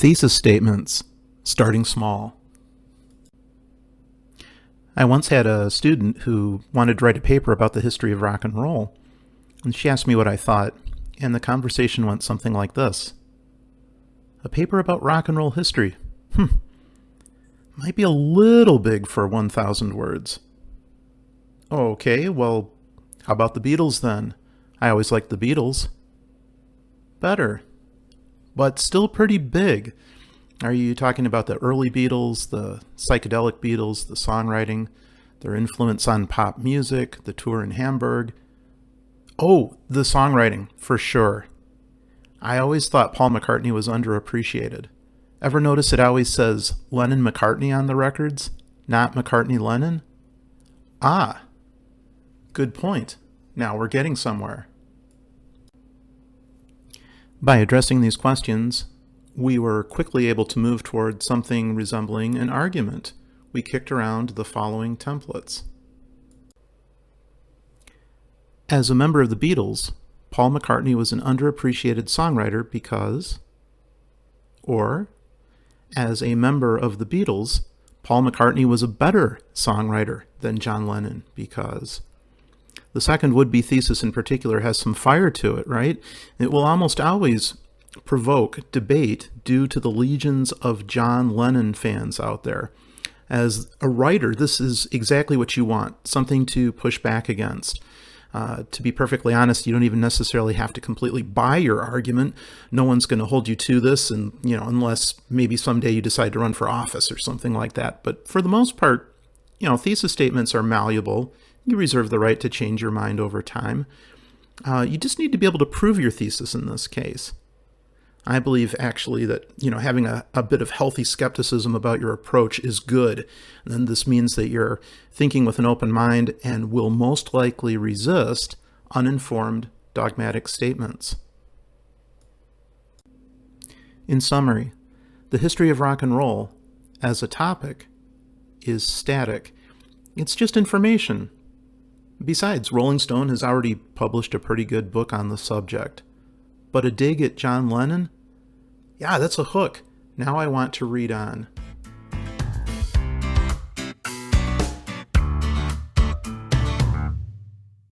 Thesis statements, starting small. I once had a student who wanted to write a paper about the history of rock and roll, and she asked me what I thought, and the conversation went something like this. A paper about rock and roll history? Might be a little big for 1,000 words. Okay, well, how about the Beatles then? I always liked the Beatles. Better, but still pretty big. Are you talking about the early Beatles, the psychedelic Beatles, the songwriting, their influence on pop music, the tour in Hamburg? Oh, the songwriting, for sure. I always thought Paul McCartney was underappreciated. Ever notice it always says Lennon-McCartney on the records, not McCartney-Lennon? Ah, good point. Now we're getting somewhere. By addressing these questions, we were quickly able to move toward something resembling an argument. We kicked around the following templates. As a member of the Beatles, Paul McCartney was an underappreciated songwriter because, or, as a member of the Beatles, Paul McCartney was a better songwriter than John Lennon because. The second would-be thesis in particular has some fire to it, right? It will almost always provoke debate due to the legions of John Lennon fans out there. As a writer, this is exactly what you want, something to push back against. To be perfectly honest, you don't even necessarily have to completely buy your argument. No one's going to hold you to this, and unless maybe someday you decide to run for office or something like that. But for the most part, thesis statements are malleable. You reserve the right to change your mind over time. You just need to be able to prove your thesis in this case. I believe actually that having a bit of healthy skepticism about your approach is good. And then this means that you're thinking with an open mind and will most likely resist uninformed dogmatic statements. In summary, the history of rock and roll as a topic is static. It's just information. Besides, Rolling Stone has already published a pretty good book on the subject. But a dig at John Lennon? Yeah, that's a hook. Now I want to read on.